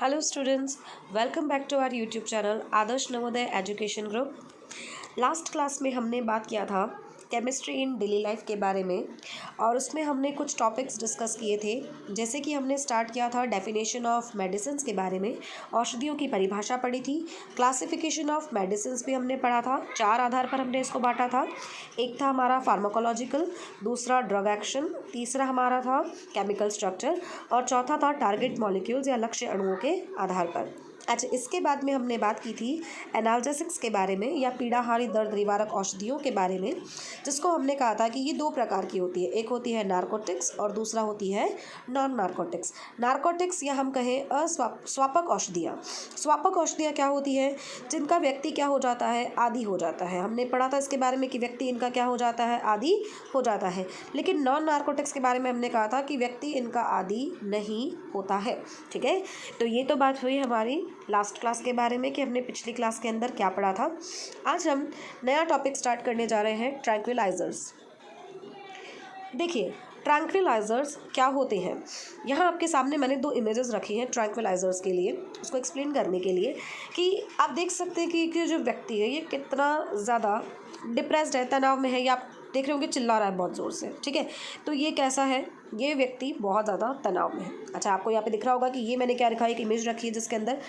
Hello students, welcome back to our YouTube channel Adarsh Navodaya education group. Last class में हमने बात किया था केमिस्ट्री इन डेली लाइफ के बारे में और उसमें हमने कुछ टॉपिक्स डिस्कस किए थे। जैसे कि हमने स्टार्ट किया था डेफिनेशन ऑफ मेडिसिन्स के बारे में, औषधियों की परिभाषा पढ़ी थी, क्लासिफिकेशन ऑफ मेडिसिन्स भी हमने पढ़ा था। 4 आधार पर हमने इसको बांटा था। एक था हमारा फार्माकोलॉजिकल, दूसरा ड्रग एक्शन, तीसरा हमारा था केमिकल स्ट्रक्चर और चौथा था टारगेट मॉलिक्यूल्स या लक्ष्य अणुओं के आधार पर। अच्छा, इसके बाद में हमने बात की थी एनाल्जेसिक्स के बारे में या पीड़ाहारी दर्द निवारक औषधियों के बारे में, जिसको हमने कहा था कि ये 2 प्रकार की होती है। एक होती है नारकोटिक्स और दूसरा होती है नॉन नारकोटिक्स। नारकोटिक्स या हम कहें स्वापक औषधियाँ। स्वापक औषधियाँ क्या होती है? जिनका व्यक्ति क्या हो जाता है, आदी हो जाता है। हमने पढ़ा था इसके बारे में कि व्यक्ति इनका क्या हो जाता है, आदी हो जाता है। लेकिन नॉन नारकोटिक्स के बारे में हमने कहा था कि व्यक्ति इनका आदी नहीं होता है। ठीक है, तो ये तो बात हुई हमारी लास्ट क्लास के बारे में कि हमने पिछली क्लास के अंदर क्या पढ़ा था। आज हम नया टॉपिक स्टार्ट करने जा रहे हैं, ट्रैंक्विलाइजर्स। देखिए, ट्रैंक्विलाइजर्स क्या होते हैं। यहाँ आपके सामने मैंने 2 इमेजेस रखी हैं ट्रैंक्विलाइजर्स के लिए, उसको एक्सप्लेन करने के लिए कि आप देख सकते हैं कि जो व्यक्ति है ये कितना ज़्यादा डिप्रेस्ड है, तनाव में है, या आप देख रहे होंगे चिल्ला रहा है बहुत ज़ोर से। ठीक है, तो ये कैसा है, ये व्यक्ति बहुत ज़्यादा तनाव में है। अच्छा, आपको यहाँ पे दिख रहा होगा कि ये मैंने क्या रखा है, एक इमेज रखी है जिसके अंदर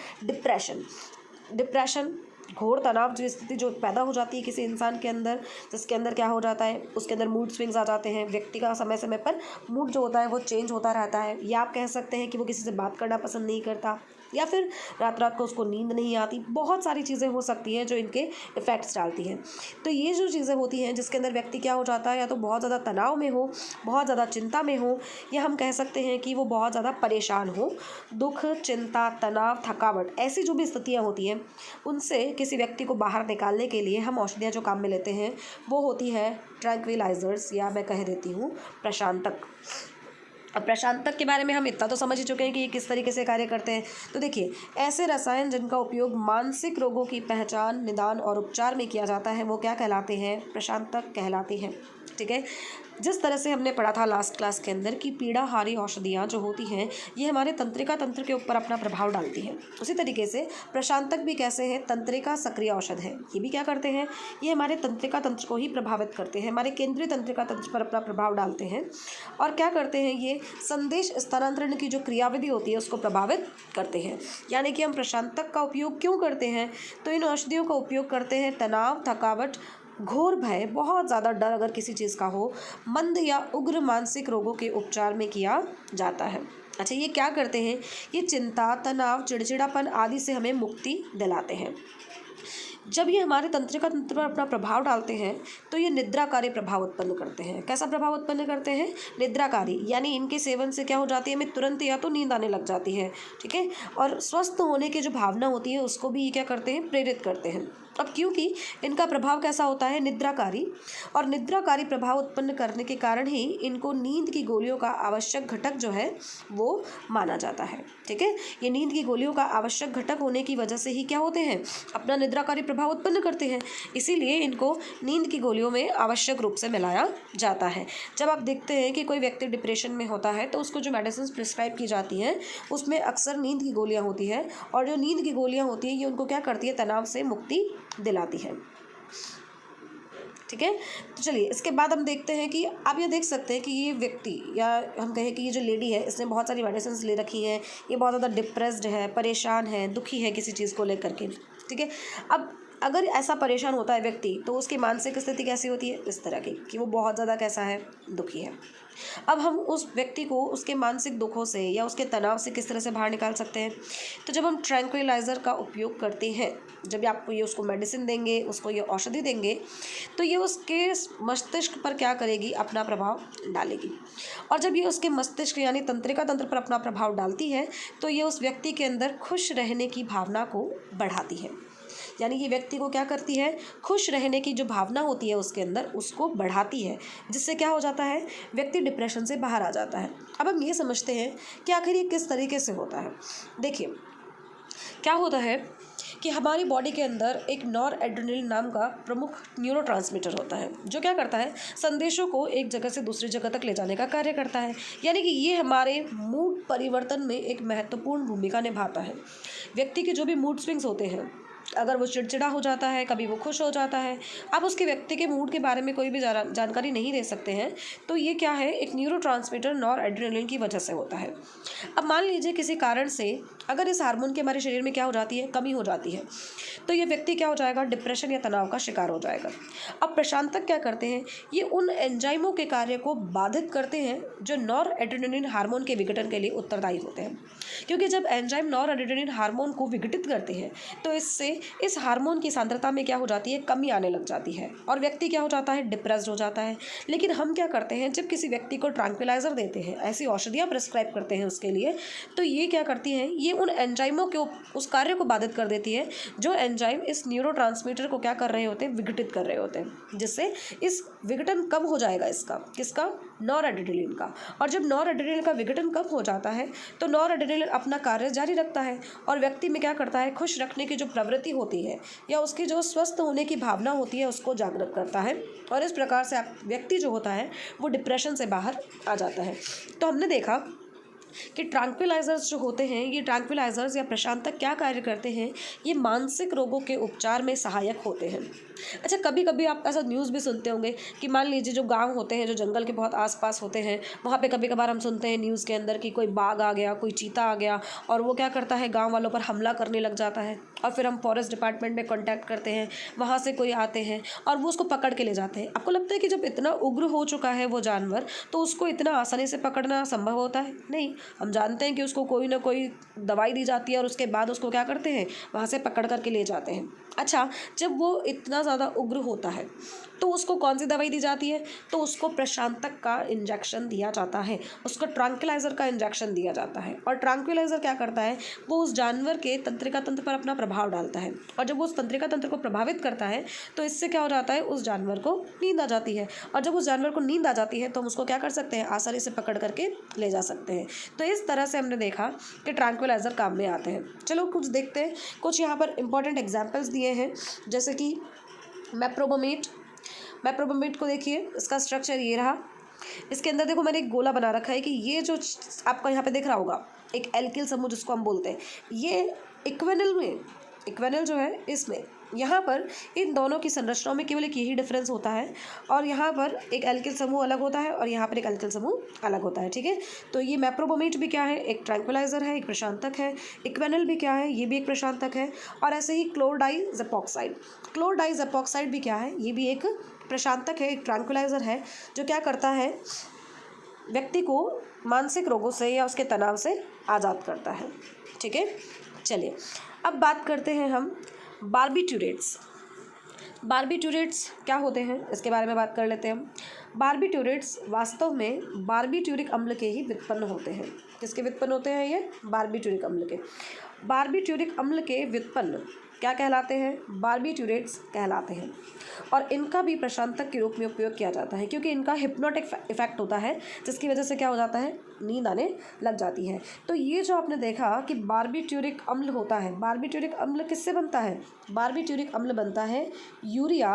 डिप्रेशन घोर तनाव जो स्थिति जो पैदा हो जाती है किसी इंसान के अंदर, जिसके अंदर क्या हो जाता है, उसके अंदर मूड स्विंग्स आ जाते हैं। व्यक्ति का समय समय पर मूड जो होता है वो चेंज होता रहता है, या आप कह सकते हैं कि वो किसी से बात करना पसंद नहीं करता, या फिर रात रात को उसको नींद नहीं आती। बहुत सारी चीज़ें हो सकती हैं जो इनके इफ़ेक्ट्स डालती हैं। तो ये जो चीज़ें होती हैं जिसके अंदर व्यक्ति क्या हो जाता है, या तो बहुत ज़्यादा तनाव में हो, बहुत ज़्यादा चिंता में हो, या हम कह सकते हैं कि वो बहुत ज़्यादा परेशान हो। दुख, चिंता, तनाव, थकावट, ऐसी जो भी स्थितियाँ होती हैं उनसे किसी व्यक्ति को बाहर निकालने के लिए हम औषधियाँ जो काम में लेते हैं वो होती है ट्रैंक्विलाइजर्स, या मैं कह देती हूँ प्रशांतक। अब प्रशांतक के बारे में हम इतना तो समझ ही चुके हैं कि ये किस तरीके से कार्य करते हैं। तो देखिए, ऐसे रसायन जिनका उपयोग मानसिक रोगों की पहचान, निदान और उपचार में किया जाता है वो क्या कहलाते हैं, प्रशांतक कहलाते हैं। ठीक है, जिस तरह से हमने पढ़ा था लास्ट क्लास के अंदर कि पीड़ाहारी औषधियाँ जो होती हैं ये हमारे तंत्रिका तंत्र के ऊपर अपना प्रभाव डालती हैं, उसी तरीके से प्रशांतक भी कैसे हैं, तंत्रिका सक्रिय औषध है। ये भी क्या करते हैं, ये हमारे तंत्रिका तंत्र को ही प्रभावित करते हैं, हमारे केंद्रीय तंत्रिका तंत्र पर अपना प्रभाव डालते हैं। और क्या करते हैं, ये संदेश स्थानांतरण की जो क्रियाविधि होती है उसको प्रभावित करते हैं। यानी कि हम प्रशांतक का उपयोग क्यों करते हैं, तो इन औषधियों का उपयोग करते हैं तनाव, थकावट, घोर भय, बहुत ज़्यादा डर अगर किसी चीज़ का हो, मंद या उग्र मानसिक रोगों के उपचार में किया जाता है। अच्छा, ये क्या करते हैं, ये चिंता, तनाव, चिड़चिड़ापन आदि से हमें मुक्ति दिलाते हैं। जब ये हमारे तंत्रिका तंत्र पर अपना प्रभाव डालते हैं तो ये निद्राकारी प्रभाव उत्पन्न करते हैं। कैसा प्रभाव उत्पन्न करते हैं, निद्राकारी, यानी इनके सेवन से क्या हो जाती है, हमें तुरंत या तो नींद आने लग जाती है। ठीक है, और स्वस्थ होने की जो भावना होती है उसको भी ये क्या करते हैं, प्रेरित करते हैं। अब क्योंकि इनका प्रभाव कैसा होता है, निद्राकारी, और निद्राकारी प्रभाव उत्पन्न करने के कारण ही इनको नींद की गोलियों का आवश्यक घटक जो है वो माना जाता है। ठीक है, ये नींद की गोलियों का आवश्यक घटक होने की वजह से ही क्या होते हैं, अपना निद्राकारी प्रभाव उत्पन्न करते हैं। इसीलिए इनको नींद की गोलियों में आवश्यक रूप से मिलाया जाता है। जब आप देखते हैं कि कोई व्यक्ति डिप्रेशन में होता है तो उसको जो मेडिसिन प्रिस्क्राइब की जाती हैं उसमें अक्सर नींद की गोलियाँ होती हैं, और जो नींद की गोलियाँ होती हैं ये उनको क्या करती है, तनाव से मुक्ति दिलाती है। ठीक है, तो चलिए इसके बाद हम देखते हैं कि आप ये देख सकते हैं कि ये व्यक्ति, या हम कहें कि ये जो लेडी है इसने बहुत सारी मेडिसिन ले रखी हैं, ये बहुत ज़्यादा डिप्रेस्ड है, परेशान है, दुखी है किसी चीज़ को लेकर के। ठीक है, अब अगर ऐसा परेशान होता है व्यक्ति तो उसकी मानसिक स्थिति कैसी होती है, इस तरह की कि वो बहुत ज़्यादा कैसा है, दुखी है। अब हम उस व्यक्ति को उसके मानसिक दुखों से या उसके तनाव से किस तरह से बाहर निकाल सकते हैं, तो जब हम ट्रैंक्विलाइज़र का उपयोग करते हैं, जब आपको ये उसको मेडिसिन देंगे, उसको ये औषधि देंगे, तो ये उसके मस्तिष्क पर क्या करेगी, अपना प्रभाव डालेगी। और जब ये उसके मस्तिष्क यानी तंत्रिका तंत्र पर अपना प्रभाव डालती है तो ये उस व्यक्ति के अंदर खुश रहने की भावना को बढ़ाती है। यानी ये व्यक्ति को क्या करती है, खुश रहने की जो भावना होती है उसके अंदर उसको बढ़ाती है, जिससे क्या हो जाता है, व्यक्ति डिप्रेशन से बाहर आ जाता है। अब हम ये समझते हैं कि आखिर ये किस तरीके से होता है। देखिए क्या होता है कि हमारी बॉडी के अंदर एक नॉर एड्रेनलिन नाम का प्रमुख न्यूरोट्रांसमीटर होता है, जो क्या करता है, संदेशों को एक जगह से दूसरी जगह तक ले जाने का कार्य करता है। यानी कि ये हमारे मूड परिवर्तन में एक महत्वपूर्ण भूमिका निभाता है। व्यक्ति के जो भी मूड स्विंग्स होते हैं, अगर वो चिड़चिड़ा हो जाता है, कभी वो खुश हो जाता है, आप उसके व्यक्ति के मूड के बारे में कोई भी जानकारी नहीं दे सकते हैं, तो ये क्या है, एक न्यूरोट्रांसमीटर नॉर एड्रेनलिन की वजह से होता है। अब मान लीजिए किसी कारण से अगर इस हार्मोन की हमारे शरीर में क्या हो जाती है, कमी हो जाती है, तो ये व्यक्ति क्या हो जाएगा, डिप्रेशन या तनाव का शिकार हो जाएगा। अब प्रशांतक क्या करते हैं, ये उन एंजाइमों के कार्य को बाधित करते हैं जो नॉर एड्रेनलिन हार्मोन के विघटन के लिए उत्तरदायी होते हैं। क्योंकि जब एंजाइम नॉर एड्रेनलिन हार्मोन को विघटित करते हैं तो इससे इस हार्मोन की सांद्रता में क्या हो जाती है, कमी आने लग जाती है और व्यक्ति क्या हो जाता है, डिप्रेस्ड हो जाता है। लेकिन हम क्या करते हैं, जब किसी व्यक्ति को ट्रैंक्विलाइजर देते हैं, ऐसी औषधियाँ प्रिस्क्राइब करते हैं उसके लिए, तो ये क्या करती हैं, ये उन एंजाइमों के उस कार्य को बाधित कर देती है जो एंजाइम इस न्यूरोट्रांसमीटर को क्या कर रहे होते हैं, विघटित कर रहे होते हैं, जिससे इस विघटन कम हो जाएगा इसका, किसका, नॉर एड्रेनलिन का। और जब नॉर एड्रेनलिन का विघटन कम हो जाता है तो नॉर एड्रेनलिन अपना कार्य जारी रखता है और व्यक्ति में क्या करता है, खुश रखने की जो प्रवृत्ति होती है या उसकी जो स्वस्थ होने की भावना होती है उसको जागृत करता है और इस प्रकार से व्यक्ति जो होता है वो डिप्रेशन से बाहर आ जाता है। तो हमने देखा कि ट्रैंक्विलाइजर्स जो होते हैं, ये ट्रैंक्विलाइजर्स या प्रशांतक क्या कार्य करते हैं, ये मानसिक रोगों के उपचार में सहायक होते हैं। अच्छा, कभी कभी आप ऐसा न्यूज़ भी सुनते होंगे कि मान लीजिए जो गांव होते हैं, जो जंगल के बहुत आसपास होते हैं, वहाँ पे कभी कभार हम सुनते हैं न्यूज़ के अंदर कि कोई बाघ आ गया, कोई चीता आ गया और वो क्या करता है, गाँव वालों पर हमला करने लग जाता है और फिर हम फॉरेस्ट डिपार्टमेंट में कॉन्टैक्ट करते हैं, वहाँ से कोई आते हैं और वो उसको पकड़ के ले जाते हैं। आपको लगता है कि जब इतना उग्र हो चुका है वो जानवर, तो उसको इतना आसानी से पकड़ना संभव होता है? नहीं, हम जानते हैं कि उसको कोई ना कोई दवाई दी जाती है और उसके बाद उसको क्या करते हैं, वहाँ से पकड़ करके ले जाते हैं। अच्छा, जब वो इतना ज़्यादा उग्र होता है तो उसको कौन सी दवाई दी जाती है, तो उसको प्रशांतक का इंजेक्शन दिया जाता है, उसको ट्रैंक्विलाइजर का इंजेक्शन दिया जाता है। और ट्रैंक्विलाइजर क्या करता है, वो उस जानवर के तंत्रिका तंत्र पर अपना प्रभाव डालता है और जब वो उस तंत्रिका तंत्र को प्रभावित करता है तो इससे क्या हो जाता है, उस जानवर को नींद आ जाती है और जब उस जानवर को नींद आ जाती है तो हम उसको क्या कर सकते हैं, आसानी से पकड़ करके ले जा सकते हैं। तो इस तरह से हमने देखा कि ट्रैंक्विलाइजर काम में आते हैं। चलो कुछ देखते हैं, कुछ यहाँ पर इंपॉर्टेंट एग्जाम्पल्स दिए हैं, जैसे कि मैप्रोबोमेट। मैप्रोबोमेट को देखिए, इसका स्ट्रक्चर ये रहा। इसके अंदर देखो मैंने एक गोला बना रखा है कि ये जो आपको यहाँ पे दिख रहा होगा, एक एल्किल समूह जिसको हम बोलते हैं, ये इक्वेनल में, इक्वेनल जो है इसमें, यहाँ पर इन दोनों की संरचनाओं में केवल एक यही डिफरेंस होता है और यहाँ पर एक एल्किल समूह अलग होता है और यहाँ पर एक एल्किल समूह अलग होता है। ठीक है, तो ये मैप्रोबोमेट भी क्या है, एक ट्रैंक्विलाइजर है, एक प्रशांतक है। इक्वेनल भी क्या है, ये भी एक प्रशांतक है। और ऐसे ही क्लोरडाइजेपोक्साइड, क्लोरडाइजेपोक्साइड भी क्या है, ये भी एक प्रशांतक है, एक ट्रैंक्विलाइजर है, जो क्या करता है, व्यक्ति को मानसिक रोगों से या उसके तनाव से आज़ाद करता है। ठीक है, चलिए अब बात करते हैं हम बार्बिट्यूरेट्स। बार्बिट्यूरेट्स क्या होते हैं, इसके बारे में बात कर लेते हैं हम। बार्बिट्यूरेट्स वास्तव में बार्बिट्यूरिक अम्ल के ही व्युत्पन्न होते हैं। किसके व्युत्पन्न होते हैं ये, बार्बिट्यूरिक अम्ल के। बार्बिट्यूरिक अम्ल के व्युत्पन्न क्या कहलाते हैं, बार्बिट्यूरेट्स कहलाते हैं और इनका भी प्रशांतक के रूप में उपयोग किया जाता है क्योंकि इनका हिप्नोटिक इफेक्ट होता है, जिसकी वजह से क्या हो जाता है, नींद आने लग जाती है। तो ये जो आपने देखा कि बार्बिट्यूरिक अम्ल होता है, बार्बिट्यूरिक अम्ल किससे बनता है, बार्बिट्यूरिक अम्ल बनता है यूरिया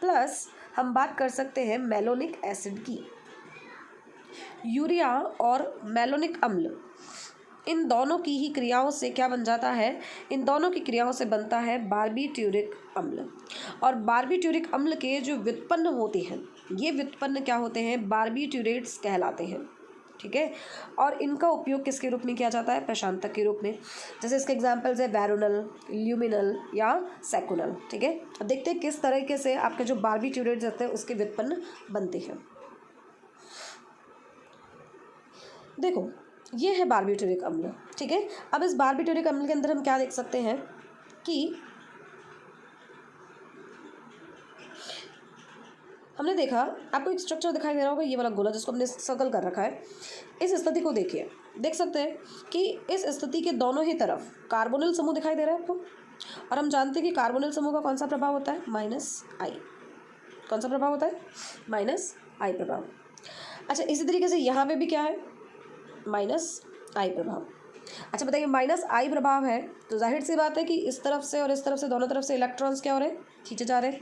प्लस हम बात कर सकते हैं मेलोनिक एसिड की। यूरिया और मेलोनिक अम्ल, इन दोनों की ही क्रियाओं से क्या बन जाता है, इन दोनों की क्रियाओं से बनता है बार्बिट्यूरिक अम्ल। और बार्बिट्यूरिक अम्ल के जो व्युत्पन्न होते हैं, ये व्युत्पन्न क्या होते हैं, बार्बिट्यूरेट्स कहलाते हैं। ठीक है, और इनका उपयोग किसके रूप में किया जाता है, प्रशांतक के रूप में। जैसे इसके एग्जांपल्स है वेरोनल, ल्यूमिनल या सेकुनल। ठीक है, अब देखते हैं किस तरीके से आपके जो बार्बिट्यूरेट्स होते हैं उसके व्युत्पन्न बनते हैं। देखो ये है बार्बिट्यूरिक अम्ल। ठीक है, अब इस बार्बिट्यूरिक अम्ल के अंदर हम क्या देख सकते हैं कि हमने देखा, आपको एक स्ट्रक्चर दिखाई दे रहा होगा, ये वाला गोला जिसको हमने सर्कल कर रखा है। इस स्थिति को देखिए, देख सकते हैं कि इस स्थिति के दोनों ही तरफ कार्बोनिल समूह दिखाई दे रहा है आपको और हम जानते हैं कि कार्बोनिल समूह का कौन सा प्रभाव होता है, -I। कौन सा प्रभाव होता है, -I प्रभाव। अच्छा, इसी तरीके से यहाँ पे भी क्या है, -I प्रभाव। अच्छा बताइए, माइनस आई प्रभाव है तो जाहिर सी बात है कि इस तरफ से और इस तरफ से, दोनों तरफ से इलेक्ट्रॉन्स क्या हो रहे हैं, खींचे जा रहे हैं।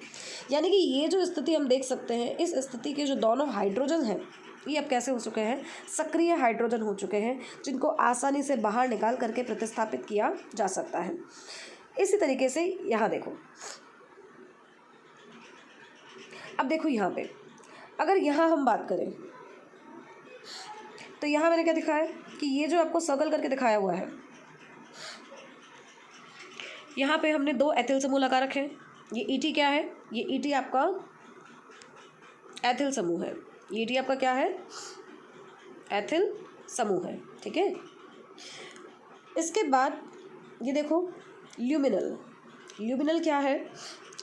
यानी कि ये जो स्थिति हम देख सकते हैं, इस स्थिति के जो दोनों हाइड्रोजन हैं ये अब कैसे हो चुके हैं, सक्रिय हाइड्रोजन हो चुके हैं, जिनको आसानी से बाहर निकाल करके प्रतिस्थापित किया जा सकता है। इसी तरीके से यहाँ देखो, अब देखो यहाँ पे अगर यहाँ हम बात करें तो यहाँ मैंने क्या दिखाया कि ये जो आपको सर्कल करके दिखाया हुआ है, यहाँ पे हमने 2 एथिल समूह लगा रखे हैं। ये ईटी क्या है, ये ईटी आपका एथिल समूह है। ये ईटी आपका क्या है, एथिल समूह है, ठीक है। इसके बाद ये देखो ल्यूमिनल, ल्यूमिनल क्या है,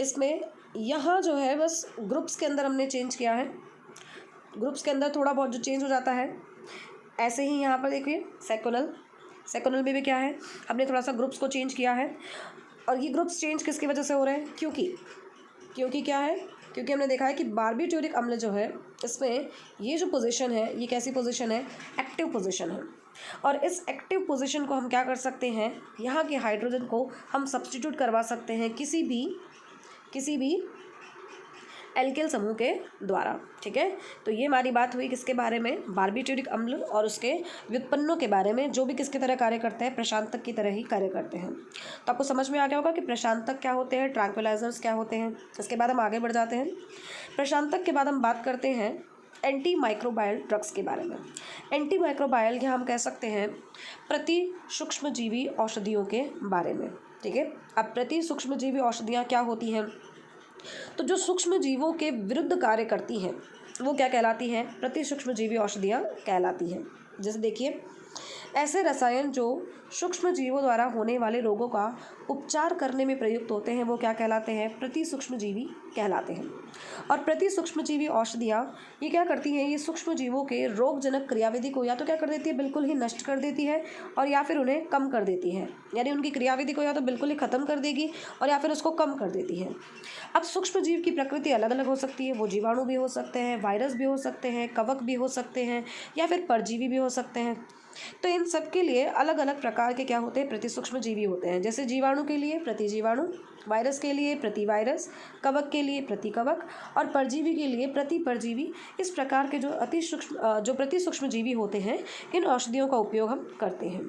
इसमें यहाँ जो है बस ग्रुप्स के अंदर हमने चेंज किया है, ग्रुप्स के अंदर थोड़ा बहुत जो चेंज हो जाता है। ऐसे ही यहाँ पर देखिए सेकोनल, सेकोनल में भी क्या है, हमने थोड़ा सा ग्रुप्स को चेंज किया है। और ये ग्रुप्स चेंज किसकी वजह से हो रहे हैं, क्योंकि क्या है, क्योंकि हमने देखा है कि बारबिट्यूरिक अम्ल जो है इसमें ये जो पोजीशन है ये कैसी पोजीशन है, एक्टिव पोजीशन है। और इस एक्टिव पोजीशन को हम क्या कर सकते हैं, यहाँ के हाइड्रोजन को हम सब्स्टिट्यूट करवा सकते हैं किसी भी एल्किल समूह के द्वारा, ठीक है। तो ये हमारी बात हुई किसके बारे में, बारबिट्यूरिक अम्ल और उसके व्युत्पन्नों के बारे में, जो भी किसकी तरह कार्य करते हैं, प्रशांतक की तरह ही कार्य करते हैं। तो आपको समझ में आ गया होगा कि प्रशांतक क्या होते हैं, ट्रैंक्विलाइजर्स क्या होते हैं। इसके बाद हम आगे बढ़ जाते हैं। प्रशांतक के बाद हम बात करते हैं एंटी माइक्रोबायल ड्रग्स के बारे में। एंटी माइक्रोबायल या हम कह सकते हैं प्रति सूक्ष्मजीवी औषधियों के बारे में, ठीक है। अब प्रति सूक्ष्मजीवी औषधियाँ क्या होती हैं, तो जो सूक्ष्म जीवों के विरुद्ध कार्य करती हैं वो क्या कहलाती हैं, प्रति सूक्ष्मजीवी औषधियाँ कहलाती हैं। जैसे देखिए, ऐसे रसायन जो सूक्ष्म जीवों द्वारा होने वाले रोगों का उपचार करने में प्रयुक्त होते हैं वो क्या कहलाते हैं, प्रति सूक्ष्मजीवी कहलाते हैं। और प्रति सूक्ष्मजीवी औषधियाँ ये क्या करती हैं, ये सूक्ष्म जीवों के रोगजनक क्रियाविधि को या तो क्या कर देती है, बिल्कुल ही नष्ट कर देती है, और या फिर उन्हें कम कर देती है। यानी उनकी क्रियाविधि को या तो बिल्कुल ही ख़त्म कर देगी और या फिर उसको कम कर देती है। अब सूक्ष्म जीव की प्रकृति अलग अलग हो सकती है, वो जीवाणु भी हो सकते हैं, वायरस भी हो सकते हैं, कवक भी हो सकते हैं, या फिर परजीवी भी हो सकते हैं। तो इन सब के लिए अलग अलग प्रकार के क्या होते हैं, प्रति सूक्ष्म जीवी होते हैं। जैसे जीवाणु के लिए प्रति जीवाणु, वायरस के लिए प्रति वायरस, कवक के लिए प्रति कवक और परजीवी के लिए प्रति परजीवी। इस प्रकार के जो प्रति सूक्ष्म जीवी होते हैं, इन औषधियों का उपयोग हम करते हैं।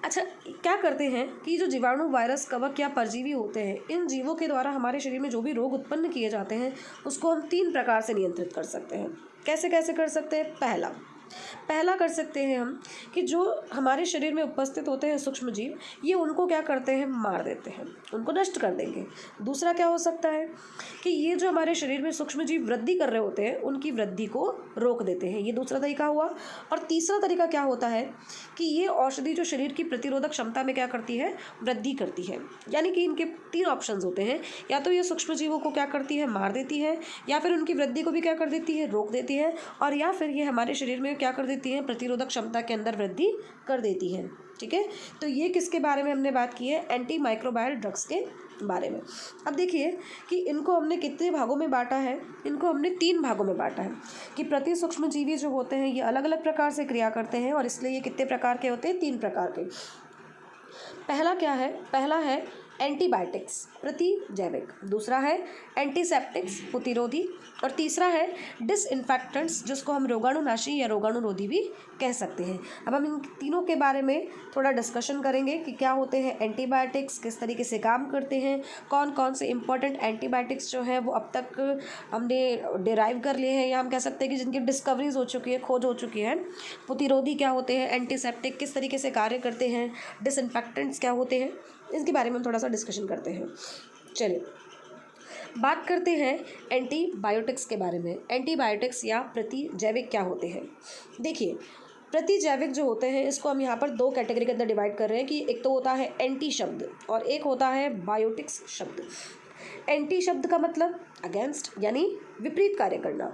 अच्छा, क्या करते हैं कि जो जीवाणु, वायरस, कवक या परजीवी होते हैं, इन जीवों के द्वारा हमारे शरीर में जो भी रोग उत्पन्न किए जाते हैं उसको हम 3 प्रकार से नियंत्रित कर सकते हैं। कैसे कैसे कर सकते हैं, पहला कर सकते हैं हम कि जो हमारे शरीर में उपस्थित होते हैं सूक्ष्म जीव, ये उनको क्या करते हैं, मार देते हैं, उनको नष्ट कर देंगे। दूसरा क्या हो सकता है कि ये जो हमारे शरीर में सूक्ष्म जीव वृद्धि कर रहे होते हैं उनकी वृद्धि को रोक देते हैं, ये दूसरा तरीका हुआ। और तीसरा तरीका क्या होता है कि ये औषधि जो शरीर की प्रतिरोधक क्षमता में क्या करती है, वृद्धि करती है। यानी कि इनके 3 ऑप्शंस होते हैं, या तो ये सूक्ष्म जीवों को क्या करती है, मार देती है, या फिर उनकी वृद्धि को भी क्या कर देती है, रोक देती है, और या फिर ये हमारे शरीर में क्या कर देती है, प्रतिरोधक क्षमता के अंदर वृद्धि कर देती है, ठीक है। तो ये किसके बारे में हमने बात की है, एंटी माइक्रोबायल ड्रग्स के बारे में। अब देखिए कि इनको हमने कितने भागों में बांटा है, इनको हमने 3 भागों में बांटा है कि प्रति सूक्ष्म जीवी जो होते हैं ये अलग अलग प्रकार से क्रिया करते हैं, और इसलिए ये कितने प्रकार के होते हैं, 3 प्रकार के। पहला क्या है, पहला है एंटीबायोटिक्स प्रति जैविक, दूसरा है एंटीसेप्टिक्स प्रतिरोधी, और तीसरा है डिसइंफेक्टेंट्स जिसको हम रोगाणुनाशी या रोगाणुरोधी भी कह सकते हैं। अब हम इन तीनों के बारे में थोड़ा डिस्कशन करेंगे कि क्या होते हैं एंटीबायोटिक्स, किस तरीके से काम करते हैं, कौन कौन से इंपॉर्टेंट एंटीबायोटिक्स जो है वो अब तक हमने डिराइव कर लिए हैं, या हम कह सकते हैं कि जिनकी डिस्कवरीज हो चुकी है, खोज हो चुकी है। प्रतिरोधी क्या होते हैं, एंटीसेप्टिक किस तरीके से कार्य करते हैं, डिसइंफेक्टेंट्स क्या होते हैं, इसके बारे में हम थोड़ा सा डिस्कशन करते हैं। चलिए बात करते हैं एंटीबायोटिक्स के बारे में। एंटीबायोटिक्स या प्रतिजैविक क्या होते हैं, देखिए प्रतिजैविक जो होते हैं इसको हम यहाँ पर 2 कैटेगरी के अंदर डिवाइड कर रहे हैं कि एक तो होता है एंटी शब्द और एक होता है बायोटिक्स शब्द। एंटी शब्द का मतलब अगेंस्ट यानी विपरीत कार्य करना,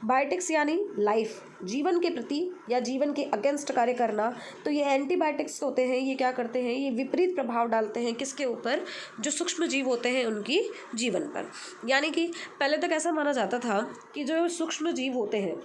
बायोटिक्स यानी लाइफ, जीवन के प्रति या जीवन के अगेंस्ट कार्य करना। तो ये एंटीबायोटिक्स होते हैं, ये क्या करते हैं, ये विपरीत प्रभाव डालते हैं किसके ऊपर, जो सूक्ष्म जीव होते हैं उनकी जीवन पर। यानी कि पहले तक ऐसा माना जाता था कि जो सूक्ष्म जीव होते हैं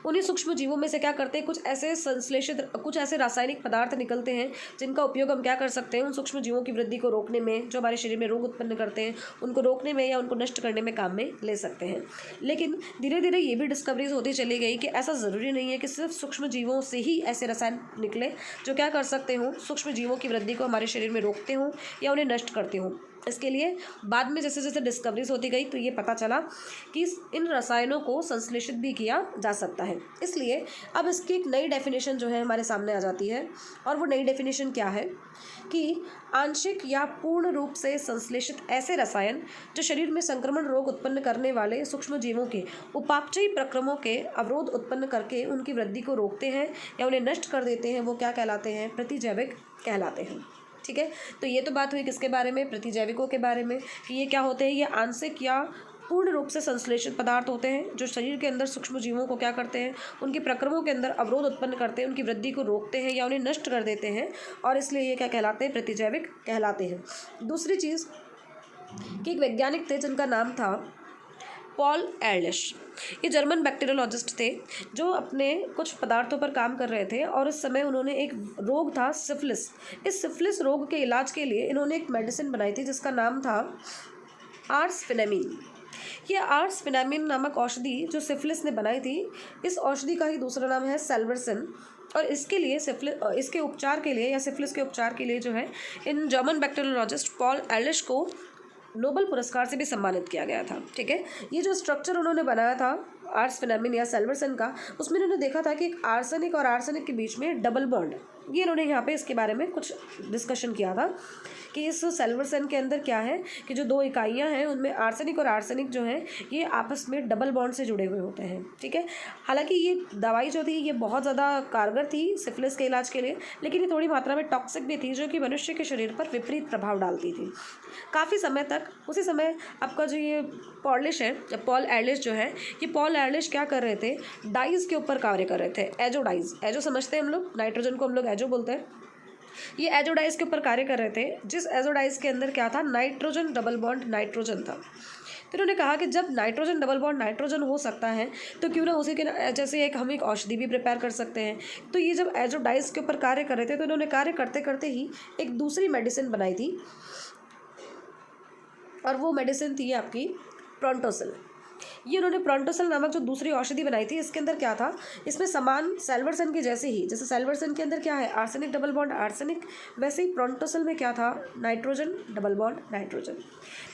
उन्हीं सूक्ष्म जीवों में से क्या करते हैं, कुछ ऐसे रासायनिक पदार्थ निकलते हैं जिनका उपयोग हम क्या कर सकते हैं, उन सूक्ष्म जीवों की वृद्धि को रोकने में, जो हमारे शरीर में रोग उत्पन्न करते हैं उनको रोकने में या उनको नष्ट करने में काम में ले सकते हैं। लेकिन धीरे धीरे ये भी डिस्कवरीज होती चली गई कि ऐसा ज़रूरी नहीं है कि सिर्फ सूक्ष्म जीवों से ही ऐसे रसायन निकले जो क्या कर सकते हों, सूक्ष्म जीवों की वृद्धि को हमारे शरीर में रोकते हों या उन्हें नष्ट करते हों। इसके लिए बाद में जैसे जैसे डिस्कवरीज होती गई तो ये पता चला कि इन रसायनों को संश्लेषित भी किया जा सकता है। इसलिए अब इसकी एक नई डेफिनेशन जो है हमारे सामने आ जाती है, और वो नई डेफिनेशन क्या है कि आंशिक या पूर्ण रूप से संश्लेषित ऐसे रसायन जो शरीर में संक्रमण रोग उत्पन्न करने वाले सूक्ष्म जीवों के उपापचयी प्रक्रमों के अवरोध उत्पन्न करके उनकी वृद्धि को रोकते हैं या उन्हें नष्ट कर देते हैं, वो क्या कहलाते हैं, प्रतिजैविक कहलाते हैं। ठीक है, तो ये तो बात हुई किसके बारे में, प्रतिजैविकों के बारे में, कि ये क्या होते हैं, ये आंशिक या पूर्ण रूप से संश्लेषित पदार्थ होते हैं जो शरीर के अंदर सूक्ष्म जीवों को क्या करते हैं, उनके प्रक्रमों के अंदर अवरोध उत्पन्न करते हैं, उनकी वृद्धि को रोकते हैं या उन्हें नष्ट कर देते हैं, और इसलिए ये क्या कहलाते हैं, प्रतिजैविक कहलाते हैं। दूसरी चीज़ कि एक वैज्ञानिक थे जिनका नाम था पॉल एरलिश। ये जर्मन बैक्टीरियोलॉजिस्ट थे जो अपने कुछ पदार्थों पर काम कर रहे थे, और इस समय उन्होंने एक रोग था सिफिलिस। इस सिफिलिस रोग के इलाज के लिए इन्होंने एक मेडिसिन बनाई थी जिसका नाम था आर्सफेनामिन। ये आर्सफेनामिन नामक औषधि जो सिफिलिस ने बनाई थी, इस औषधि का ही दूसरा नाम है सेल्वर्सन, और इसके उपचार के लिए या सिफिलिस के उपचार के लिए जो है इन जर्मन बैक्टीरियोलॉजिस्ट पॉल एरलिश को नोबेल पुरस्कार से भी सम्मानित किया गया था। ठीक है, ये जो स्ट्रक्चर उन्होंने बनाया था आर्सफेनामिन या सेल्वर्सन का, उसमें उन्होंने देखा था कि एक आर्सेनिक और आर्सेनिक के बीच में डबल बॉन्ड, ये इन्होंने यहाँ पे इसके बारे में कुछ डिस्कशन किया था कि इस सेल्वर्सन के अंदर क्या है कि जो दो इकाइयाँ हैं उनमें आर्सेनिक और आर्सेनिक जो है ये आपस में डबल बॉन्ड से जुड़े हुए होते हैं। ठीक है, हालांकि ये दवाई जो थी ये बहुत ज़्यादा कारगर थी सिफिलिस के इलाज के लिए, लेकिन ये थोड़ी मात्रा में टॉक्सिक भी थी जो कि मनुष्य के शरीर पर विपरीत प्रभाव डालती थी काफ़ी समय तक। उसी समय आपका जो ये पॉल एरलिश जो है, ये पॉल एरलिश क्या कर रहे थे, डाइज के ऊपर कार्य कर रहे थे। एजोडाइज, एजो समझते हैं हम लोग, नाइट्रोजन को हम लोग एजो बोलते हैं। ये एजोडाइज के ऊपर कार्य कर रहे थे, जिस एजोडाइज के अंदर क्या था, नाइट्रोजन डबल बॉन्ड नाइट्रोजन था। तो इन्होंने कहा कि जब नाइट्रोजन डबल बॉन्ड नाइट्रोजन हो सकता है तो क्यों ना उसी के जैसे हम एक औषधि भी प्रिपेयर कर सकते हैं। तो ये जब एजोडाइज के ऊपर कार्य कर रहे थे तो इन्होंने कार्य करते करते ही एक दूसरी मेडिसिन बनाई थी, और वो मेडिसिन थी आपकी प्रोंटोसिल। ये उन्होंने प्रोंटोसिल नामक जो दूसरी औषधि बनाई थी, इसके अंदर क्या था, इसमें समान सेल्वर्सन के जैसे ही, जैसे सेल्वर्सन के अंदर क्या है, आर्सेनिक डबल बॉन्ड आर्सेनिक, वैसे ही प्रोंटोसिल में क्या था, नाइट्रोजन डबल बॉन्ड नाइट्रोजन।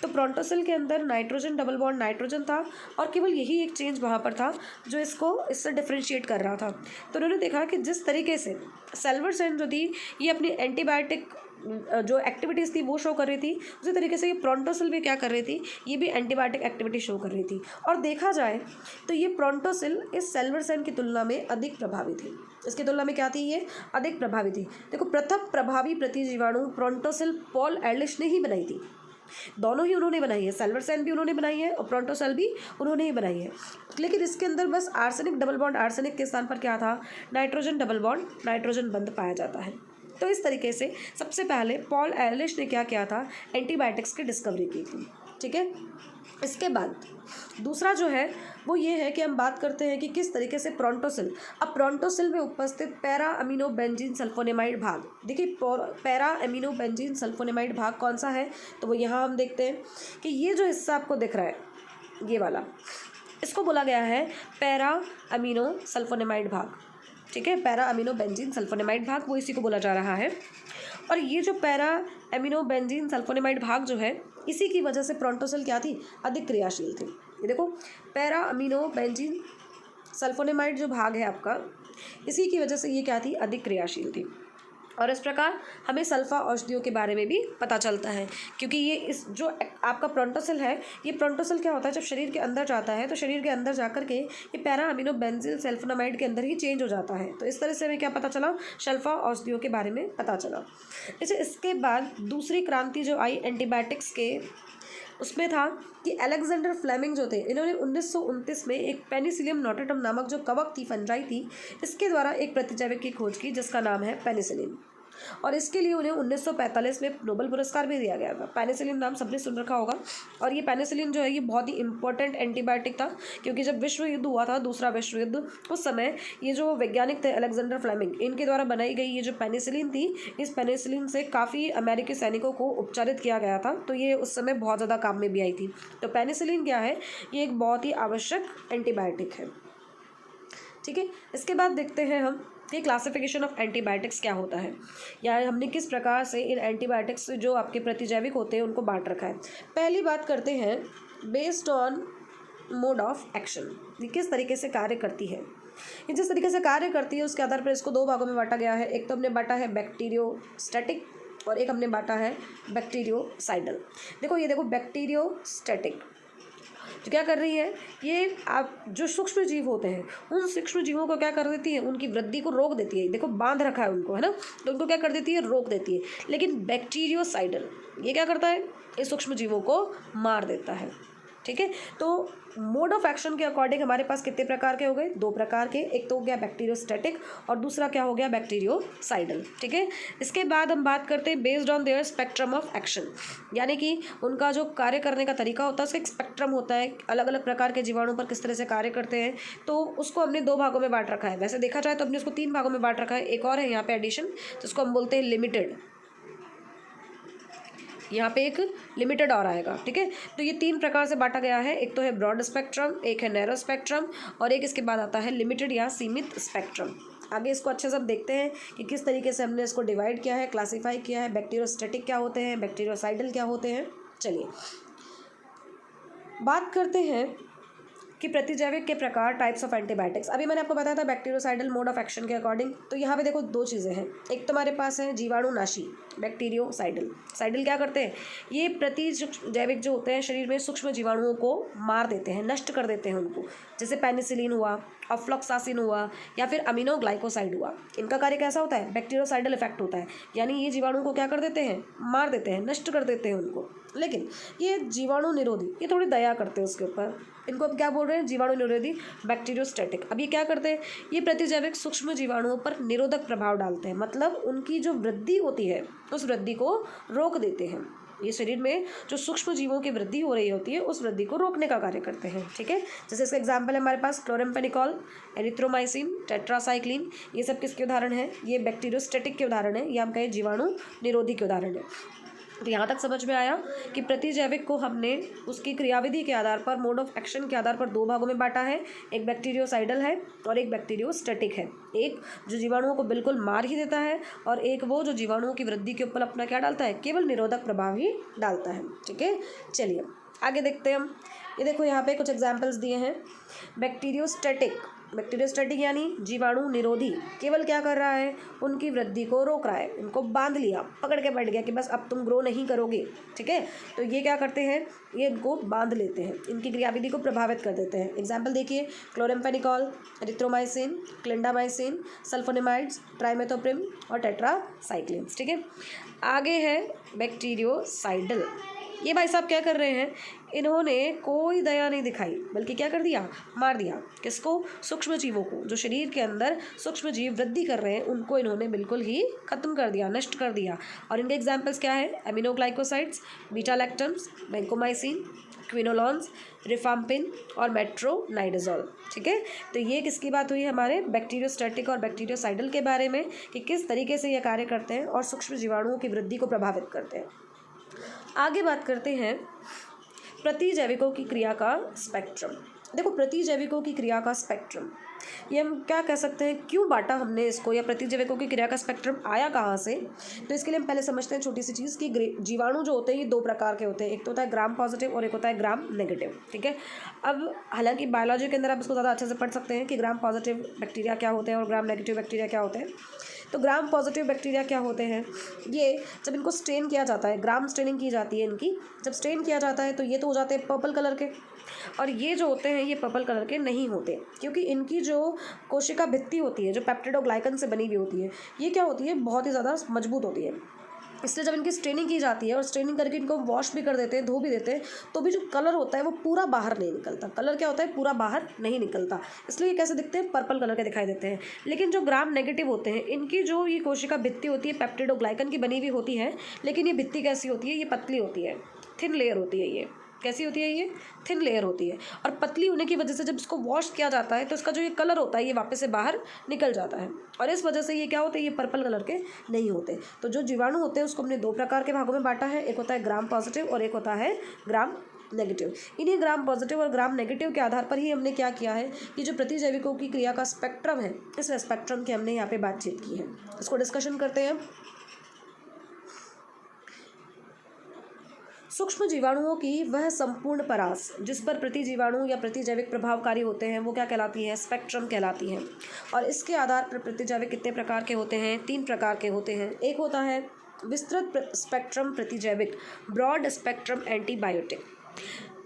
तो प्रोंटोसिल के अंदर नाइट्रोजन डबल बॉन्ड नाइट्रोजन था, और केवल यही एक चेंज वहाँ पर था जो इसको इससे डिफ्रेंशिएट कर रहा था। तो उन्होंने देखा कि जिस तरीके से सेल्वर्सन जो थी ये अपनी एंटीबायोटिक जो एक्टिविटीज़ थी वो शो कर रही थी, उसी तरीके से ये प्रोंटोसिल भी क्या कर रही थी, ये भी एंटीबायोटिक एक्टिविटी शो कर रही थी। और देखा जाए तो ये प्रोंटोसिल इस सेल्वर्सन की तुलना में अधिक प्रभावी थी। इसकी तुलना में क्या थी, ये अधिक प्रभावी थी। देखो, प्रथम प्रभावी प्रतिजीवाणु प्रोंटोसिल पॉल एरलिश ने ही बनाई थी। दोनों ही उन्होंने बनाई है, सेल्वर्सन भी उन्होंने बनाई है और प्रोंटोसिल भी उन्होंने ही बनाई है। लेकिन इसके अंदर बस आर्सेनिक डबल बॉन्ड आर्सेनिक के स्थान पर क्या था, नाइट्रोजन डबल बॉन्ड नाइट्रोजन बंद पाया जाता है। तो इस तरीके से सबसे पहले पॉल एरलिश ने क्या किया था, एंटीबायोटिक्स की डिस्कवरी की थी। ठीक है, इसके बाद दूसरा जो है वो ये है कि हम बात करते हैं कि किस तरीके से प्रोंटोसिल, अब प्रोंटोसिल में उपस्थित पैरा अमीनो बेंजीन सल्फोनेमाइड भाग, देखिए पैरा अमीनो बेंजीन सल्फोनेमाइड भाग कौन सा है, तो वो यहाँ हम देखते हैं कि ये जो हिस्सा आपको दिख रहा है, ये वाला, इसको बोला गया है पैरा अमीनो सल्फोनेमाइड भाग। ठीक है, पैरा अमीनो बेंजीन सल्फोनेमाइड भाग, वो इसी को बोला जा रहा है। और ये जो पैरा अमीनो बेंजीन सल्फोनेमाइड भाग जो है, इसी की वजह से प्रोंटोसिल क्या थी, अधिक क्रियाशील थी। ये देखो, पैरा अमीनो बेंजीन सल्फोनेमाइड जो भाग है आपका, इसी की वजह से ये क्या थी, अधिक क्रियाशील थी। और इस प्रकार हमें सल्फा औषधियों के बारे में भी पता चलता है, क्योंकि ये इस जो आपका प्रोंटोसिल है, ये प्रोंटोसिल क्या होता है, जब शरीर के अंदर जाता है तो शरीर के अंदर जाकर के ये पैरा अमीनो बेंजीन सल्फोनेमाइड के अंदर ही चेंज हो जाता है। तो इस तरह से हमें क्या पता चला, सल्फा औषधियों के बारे में पता चला। जैसे इसके बाद दूसरी क्रांति जो आई एंटीबायोटिक्स के, उसमें था कि अलेक्जेंडर फ्लेमिंग जो थे, इन्होंने 1929 में एक पेनिसिलियम नोटेटम नामक जो कवक थी, फंजाई थी, इसके द्वारा एक प्रतिजैविक की खोज की जिसका नाम है पेनिसिलिन। और इसके लिए उन्हें 1945 में नोबेल पुरस्कार भी दिया गया था। पेनिसिलिन नाम सबने सुन रखा होगा। और ये पेनिसिलिन जो है ये बहुत ही इंपॉर्टेंट एंटीबायोटिक था, क्योंकि जब विश्व युद्ध हुआ था, दूसरा विश्व युद्ध, उस समय ये जो वैज्ञानिक थे अलेक्जेंडर फ्लेमिंग, इनके द्वारा बनाई गई ये जो पेनिसिलिन थी, इस पेनिसिलिन से काफ़ी अमेरिकी सैनिकों को उपचारित किया गया था। तो ये उस समय बहुत ज़्यादा काम में भी आई थी। तो पेनिसिलिन क्या है, ये एक बहुत ही आवश्यक एंटीबायोटिक है। ठीक है, इसके बाद देखते हैं हम कि क्लासिफिकेशन ऑफ एंटीबायोटिक्स क्या होता है, या हमने किस प्रकार से इन एंटीबायोटिक्स जो आपके प्रतिजैविक होते हैं उनको बांट रखा है। पहली बात करते हैं based on mode of action, ये किस तरीके से कार्य करती है। ये जिस तरीके से कार्य करती है उसके आधार पर इसको दो भागों में बांटा गया है। एक तो हमने बांटा है बैक्टीरियोस्टैटिक और एक हमने बांटा है बैक्टीरियोसाइडल। देखो ये देखो बैक्टीरियोस्टैटिक तो क्या कर रही है, ये आप जो सूक्ष्म जीव होते हैं उन सूक्ष्म जीवों को क्या कर देती है, उनकी वृद्धि को रोक देती है। देखो बांध रखा है उनको, है ना, तो उनको क्या कर देती है, रोक देती है। लेकिन बैक्टीरियोसाइडल ये क्या करता है, इस सूक्ष्म जीवों को मार देता है। ठीक है, तो मोड ऑफ एक्शन के अकॉर्डिंग हमारे पास कितने प्रकार के हो गए, दो प्रकार के। एक तो हो गया बैक्टीरियोस्टैटिक और दूसरा क्या हो गया, बैक्टीरियोसाइडल। ठीक है, इसके बाद हम बात करते हैं based on their spectrum of action, यानी कि उनका जो कार्य करने का तरीका होता है उसका एक स्पेक्ट्रम होता है, अलग अलग प्रकार के जीवाणु पर किस तरह से कार्य करते हैं। तो उसको हमने दो भागों में बांट रखा है। वैसे देखा जाए तो हमने उसको तीन भागों में बांट रखा है। एक और है यहाँ पे एडिशन, तो उसको हम बोलते हैं लिमिटेड। यहाँ पे एक लिमिटेड और आएगा। ठीक है, तो ये तीन प्रकार से बांटा गया है। एक तो है ब्रॉड स्पेक्ट्रम, एक है नैरो स्पेक्ट्रम और एक इसके बाद आता है लिमिटेड या सीमित स्पेक्ट्रम। आगे इसको अच्छे से हम देखते हैं कि किस तरीके से हमने इसको डिवाइड किया है, क्लासीफाई किया है। बैक्टीरियोस्टैटिक क्या होते हैं, बैक्टीरियोसाइडल क्या होते हैं। चलिए बात करते हैं कि प्रतिजैविक के प्रकार, टाइप्स ऑफ एंटीबायोटिक्स। अभी मैंने आपको बताया था बैक्टीरियोसाइडल मोड ऑफ एक्शन के अकॉर्डिंग। तो यहाँ पे देखो दो चीज़ें हैं। एक तो हमारे पास है जीवाणुनाशी बैक्टीरियोसाइडल। साइडल क्या करते हैं, ये प्रतिजैविक जो होते हैं शरीर में सूक्ष्म जीवाणुओं को मार देते हैं, नष्ट कर देते हैं उनको। जैसे पेनिसिलिन हुआ, अफ्लॉक्सासिन हुआ या फिर अमीनोग्लाइकोसाइड हुआ। इनका कार्य कैसा होता है, बैक्टीरियोसाइडल इफेक्ट होता है, यानी ये जीवाणु को क्या कर देते हैं, मार देते हैं, नष्ट कर देते हैं उनको। लेकिन ये जीवाणु निरोधी, ये थोड़ी दया करते हैं उसके ऊपर। इनको अब क्या बोल रहे हैं, जीवाणु निरोधी बैक्टीरियोस्टैटिक। अब ये क्या करते हैं, ये प्रतिजैविक सूक्ष्म जीवाणुओं पर निरोधक प्रभाव डालते हैं, मतलब उनकी जो वृद्धि होती है उस वृद्धि को रोक देते हैं। ये शरीर में जो सूक्ष्म जीवों की वृद्धि हो रही होती है उस वृद्धि को रोकने का कार्य करते हैं। ठीक है, जैसे इसका एग्जांपल है हमारे पास क्लोराम्फेनिकोल, एरिथ्रोमाइसिन, टेट्रासाइक्लिन। ये सब किसके उदाहरण हैं, ये बैक्टीरियोस्टैटिक के उदाहरण है, ये हम कहें जीवाणु निरोधी के उदाहरण है। तो यहाँ तक समझ में आया कि प्रतिजैविक को हमने उसकी क्रियाविधि के आधार पर, मोड ऑफ एक्शन के आधार पर दो भागों में बांटा है। एक बैक्टीरियोसाइडल है और एक बैक्टीरियोस्टैटिक है। एक जो जीवाणुओं को बिल्कुल मार ही देता है और एक वो जो जीवाणुओं की वृद्धि के ऊपर अपना क्या डालता है, केवल निरोधक प्रभाव ही डालता है। ठीक है, चलिए आगे देखते हैं हम। ये देखो यहाँ पे कुछ एग्जाम्पल्स दिए हैं। बैक्टीरियोस्टैटिक यानी जीवाणु निरोधी, केवल क्या कर रहा है, उनकी वृद्धि को रोक रहा है, उनको बांध लिया, पकड़ के बैठ गया कि बस अब तुम ग्रो नहीं करोगे। ठीक है, तो ये क्या करते हैं, ये इनको बांध लेते हैं, इनकी क्रियाविधि को प्रभावित कर देते हैं। एग्जाम्पल देखिए, क्लोराम्फेनिकोल, एरिथ्रोमाइसिन, क्लिंडामाइसिन, सल्फोनेमाइड्स, ट्राइमेथोप्रिम और टेट्रासाइक्लिन्स। ठीक है, आगे है बैक्टीरियोसाइडल। ये भाई साहब क्या कर रहे हैं, इन्होंने कोई दया नहीं दिखाई, बल्कि क्या कर दिया, मार दिया। किसको, सूक्ष्म जीवों को। जो शरीर के अंदर सूक्ष्म जीव वृद्धि कर रहे हैं उनको इन्होंने बिल्कुल ही खत्म कर दिया, नष्ट कर दिया। और इनके एग्जाम्पल्स क्या है, aminoglycosides, beta lactams, vancomycin, quinolones, rifampin और मेट्रोनाइडाजोल। ठीक है, तो ये किसकी बात हुई, हमारे बैक्टीरियोस्टैटिक और बैक्टीरियोसाइडल के बारे में, कि किस तरीके से ये कार्य करते हैं और सूक्ष्म जीवाणुओं की वृद्धि को प्रभावित करते हैं। आगे बात करते हैं प्रतिजैविकों की क्रिया का स्पेक्ट्रम। देखो प्रतिजैविकों की क्रिया का स्पेक्ट्रम, ये हम क्या कह सकते हैं, क्यों बांटा हमने इसको, या प्रतिजैविकों की क्रिया का स्पेक्ट्रम आया कहाँ से। तो इसके लिए हम पहले समझते हैं छोटी सी चीज़ कि जीवाणु जो होते हैं ये दो प्रकार के होते हैं। एक तो होता है ग्राम पॉजिटिव और एक होता है ग्राम नेगेटिव। ठीक है, अब हालांकि बायोलॉजी के अंदर आप इसको ज़्यादा अच्छे से पढ़ सकते हैं कि ग्राम पॉजिटिव बैक्टीरिया क्या होते हैं और ग्राम नेगेटिव बैक्टीरिया क्या होते हैं। तो ग्राम पॉजिटिव बैक्टीरिया क्या होते हैं, ये जब इनको स्टेन किया जाता है, ग्राम स्टेनिंग की जाती है इनकी, जब स्टेन किया जाता है तो ये तो हो जाते हैं पर्पल कलर के, और ये जो होते हैं ये पर्पल कलर के नहीं होते, क्योंकि इनकी जो कोशिका भित्ति होती है, जो पेप्टिडोग्लाइकन से बनी हुई होती है, ये क्या होती है, बहुत ही ज़्यादा मजबूत होती है। इसलिए जब इनकी स्ट्रेनिंग की जाती है और स्ट्रेनिंग करके इनको वॉश भी कर देते हैं, धो भी देते हैं, तो भी जो कलर होता है वो पूरा बाहर नहीं निकलता। कलर क्या होता है, पूरा बाहर नहीं निकलता। इसलिए ये कैसे दिखते हैं, पर्पल कलर के दिखाई देते हैं। लेकिन जो ग्राम नेगेटिव होते हैं, इनकी जो ये कोशिका भित्ति होती है पेप्टिडोग्लाइकन की बनी हुई होती है, लेकिन ये भित्ति कैसी होती है, ये पतली होती है, थिन लेयर होती है। ये कैसी होती है, ये थिन लेयर होती है। और पतली होने की वजह से जब इसको वॉश किया जाता है तो इसका जो ये कलर होता है ये वापस से बाहर निकल जाता है, और इस वजह से ये क्या होते हैं, ये पर्पल कलर के नहीं होते। तो जो जीवाणु होते हैं उसको हमने दो प्रकार के भागों में बांटा है, एक होता है ग्राम पॉजिटिव और एक होता है ग्राम नेगेटिव। इन्हीं ग्राम पॉजिटिव और ग्राम नेगेटिव के आधार पर ही हमने क्या किया है कि जो प्रतिजैविकों की क्रिया का स्पेक्ट्रम है, इस स्पेक्ट्रम की हमने यहाँ पे बातचीत की है। इसको डिस्कशन करते हैं। सूक्ष्म जीवाणुओं की वह संपूर्ण परास जिस पर प्रतिजीवाणु या प्रतिजैविक प्रभावकारी होते हैं वो क्या कहलाती है, स्पेक्ट्रम कहलाती है। और इसके आधार पर प्रतिजैविक कितने प्रकार के होते हैं, 3 प्रकार के होते हैं। एक होता है विस्तृत स्पेक्ट्रम प्रतिजैविक, ब्रॉड स्पेक्ट्रम एंटीबायोटिक।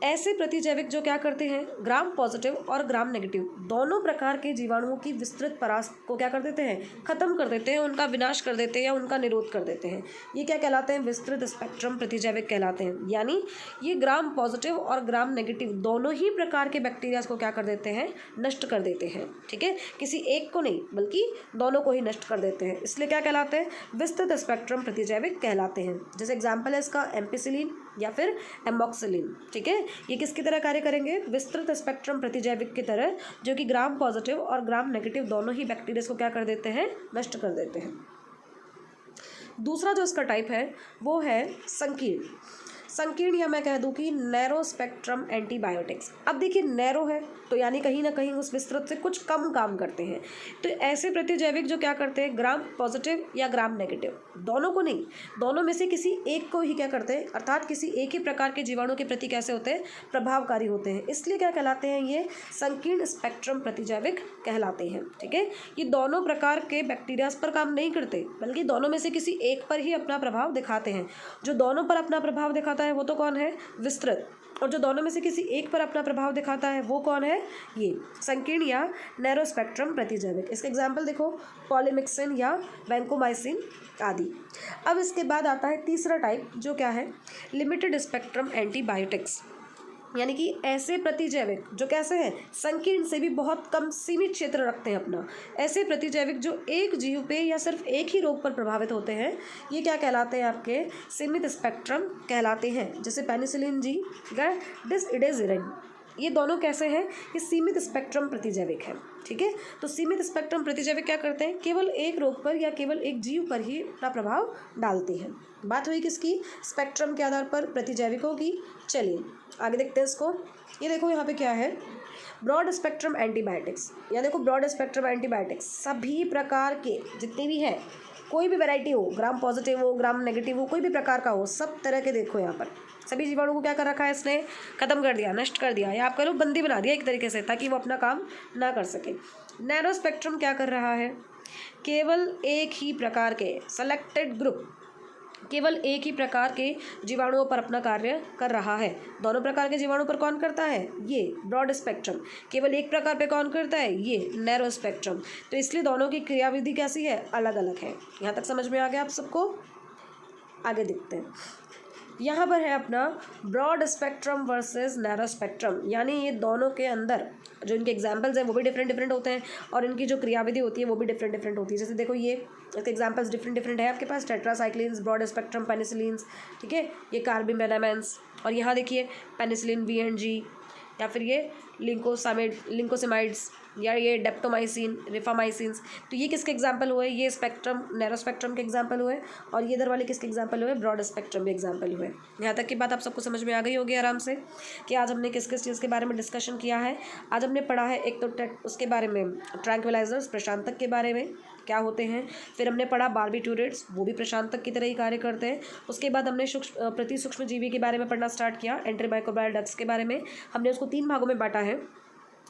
ऐसे प्रतिजैविक जो क्या करते हैं, ग्राम पॉजिटिव और ग्राम नेगेटिव दोनों प्रकार के जीवाणुओं की विस्तृत परास को क्या कर देते हैं, खत्म कर देते हैं, उनका विनाश कर देते हैं या उनका निरोध कर देते हैं। ये क्या कहलाते हैं, विस्तृत स्पेक्ट्रम प्रतिजैविक कहलाते हैं। यानी ये ग्राम पॉजिटिव और ग्राम नेगेटिव दोनों ही प्रकार के बैक्टीरियाज को क्या कर देते हैं, नष्ट कर देते हैं। ठीक है, किसी एक को नहीं बल्कि दोनों को ही नष्ट कर देते हैं, इसलिए क्या कहलाते हैं, विस्तृत स्पेक्ट्रम प्रतिजैविक कहलाते हैं। जैसे एग्जाम्पल है इसका एम्पिसिलिन या फिर एमॉक्सिलिन। ठीक है, ये किसकी तरह कार्य करेंगे, विस्तृत स्पेक्ट्रम प्रतिजैविक की तरह, जो कि ग्राम पॉजिटिव और ग्राम नेगेटिव दोनों ही बैक्टीरिया को क्या कर देते हैं, नष्ट कर देते हैं। दूसरा जो इसका टाइप है वो है संकीर्ण या मैं कह दूं कि नैरो स्पेक्ट्रम एंटीबायोटिक्स। अब देखिए नैरो है तो यानी कहीं ना कहीं उस विस्तृत से कुछ कम काम करते हैं। तो ऐसे प्रतिजैविक जो क्या करते हैं, ग्राम पॉजिटिव या ग्राम नेगेटिव दोनों को नहीं, दोनों में से किसी एक को ही क्या करते हैं, अर्थात किसी एक ही प्रकार के जीवाणु के प्रति कैसे होते हैं, प्रभावकारी होते हैं। इसलिए क्या कहलाते हैं, ये संकीर्ण स्पेक्ट्रम प्रतिजैविक कहलाते हैं। ठीक है, ये दोनों प्रकार के बैक्टीरियाज पर काम नहीं करते बल्कि दोनों में से किसी एक पर ही अपना प्रभाव दिखाते हैं। जो दोनों पर अपना प्रभाव दिखाता है वो तो कौन है, विस्तृत, और जो दोनों में से किसी एक पर अपना प्रभाव दिखाता है वो कौन है, ये संकीर्ण या नैरो स्पेक्ट्रम प्रतिजैविक। इसके एग्जाम्पल देखो, पॉलीमिक्सिन या वैंकोमाइसिन आदि। अब इसके बाद आता है तीसरा टाइप जो क्या है, लिमिटेड स्पेक्ट्रम एंटीबायोटिक्स। यानी कि ऐसे प्रतिजैविक जो कैसे हैं, संकीर्ण से भी बहुत कम सीमित क्षेत्र रखते हैं अपना। ऐसे प्रतिजैविक जो एक जीव पे या सिर्फ एक ही रोग पर प्रभावित होते हैं, ये क्या कहलाते हैं, आपके सीमित स्पेक्ट्रम कहलाते हैं। जैसे पेनिसिलिन जी, डिसइडेजिरिन, ये दोनों कैसे हैं, ये सीमित स्पेक्ट्रम प्रतिजैविक है। ठीक है, तो सीमित स्पेक्ट्रम प्रतिजैविक क्या करते हैं, केवल एक रोग पर या केवल एक जीव पर ही अपना प्रभाव डालते हैं। बात हुई किसकी, स्पेक्ट्रम के आधार पर प्रतिजैविकों की। चलिए आगे देखते हैं इसको। ये देखो यहाँ पे क्या है, ब्रॉड स्पेक्ट्रम एंटीबायोटिक्स। या देखो ब्रॉड स्पेक्ट्रम एंटीबायोटिक्स सभी प्रकार के जितने भी हैं, कोई भी वैरायटी हो, ग्राम पॉजिटिव हो, ग्राम नेगेटिव हो, कोई भी प्रकार का हो, सब तरह के देखो यहाँ पर सभी जीवाणु को क्या कर रखा है इसने, खत्म कर दिया, नष्ट कर दिया, या आप करो बंदी बना दिया एक तरीके से, ताकि वो अपना काम ना कर सके। नैरो स्पेक्ट्रम क्या कर रहा है, केवल एक ही प्रकार के सेलेक्टेड ग्रुप, केवल एक ही प्रकार के जीवाणुओं पर अपना कार्य कर रहा है। दोनों प्रकार के जीवाणु पर कौन करता है, ये ब्रॉड स्पेक्ट्रम। केवल एक प्रकार पे कौन करता है, ये नैरो स्पेक्ट्रम। तो इसलिए दोनों की क्रियाविधि कैसी है, अलग अलग है। यहाँ तक समझ में आ गया आप सबको। आगे देखते हैं, यहाँ पर है अपना broad spectrum versus narrow spectrum. यानी ये दोनों के अंदर जो इनके एग्जाम्पल्स हैं वो भी डिफरेंट होते हैं, और इनकी जो क्रियाविधि होती है वो भी डिफरेंट होती है। जैसे देखो ये इसके एग्जाम्पल्स डिफरेंट है आपके पास, टेट्रासाइक्लिन्स, ब्रॉड स्पेक्ट्रम पेनिसिलिन्स, ठीक है, ये कार्बामेनामेंस, और यहाँ देखिए पेनिसिलिन VNG, या फिर ये लिंकोसेमाइड्स, या ये डेप्टोमाइसिन, रिफामाइसिन्स। तो ये किसके एग्जाम्पल हुए, ये स्पेक्ट्रम नैरो स्पेक्ट्रम के एग्जाम्पल हुए, और ये इधर वाले किसके एग्जाम्पल हुए, ब्रॉड स्पेक्ट्रम के एग्जाम्पल हुए। यहाँ तक की बात आप सबको समझ में आ गई होगी आराम से कि आज हमने किस किस चीज़ के बारे में डिस्कशन किया है। आज हमने पढ़ा है एक तो उसके बारे में, ट्रैंक्विलाइजर्स प्रशांतक के बारे में क्या होते हैं, फिर हमने पढ़ा बारबिट्यूरेट्स, वो भी प्रशांतक की तरह ही कार्य करते हैं। उसके बाद हमने प्रति सूक्ष्म जीवी के बारे में पढ़ना स्टार्ट किया, एंटीमाइक्रोबायल डक्ट्स के बारे में। हमने उसको 3 भागों में बांटा है,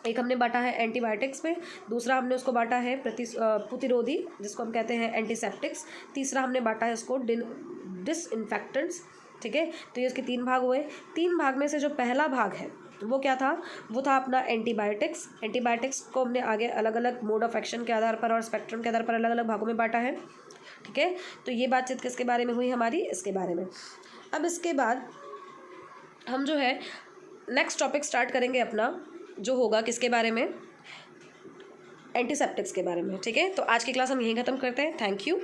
एक हमने बांटा है एंटीबायोटिक्स में, दूसरा हमने उसको बांटा है प्रतिरोधी जिसको हम कहते हैं एंटीसेप्टिक्स, तीसरा हमने बांटा है उसको डिसइंफेक्टेंट्स। ठीक है, तो ये उसके 3 भाग हुए। 3 भाग में से जो पहला भाग है वो क्या था, वो था अपना एंटीबायोटिक्स। एंटीबायोटिक्स को हमने आगे अलग अलग मोड ऑफ एक्शन के आधार पर और स्पेक्ट्रम के आधार पर अलग अलग भागों में बांटा है। ठीक है। तो ये बातचीत किसके बारे में हुई हमारी, इसके बारे में। अब इसके बाद हम जो है नेक्स्ट टॉपिक स्टार्ट करेंगे अपना, जो होगा किसके बारे में, एंटीसेप्टिक्स के बारे में, ठीक है। तो आज की क्लास हम यहीं ख़त्म करते हैं। Thank you.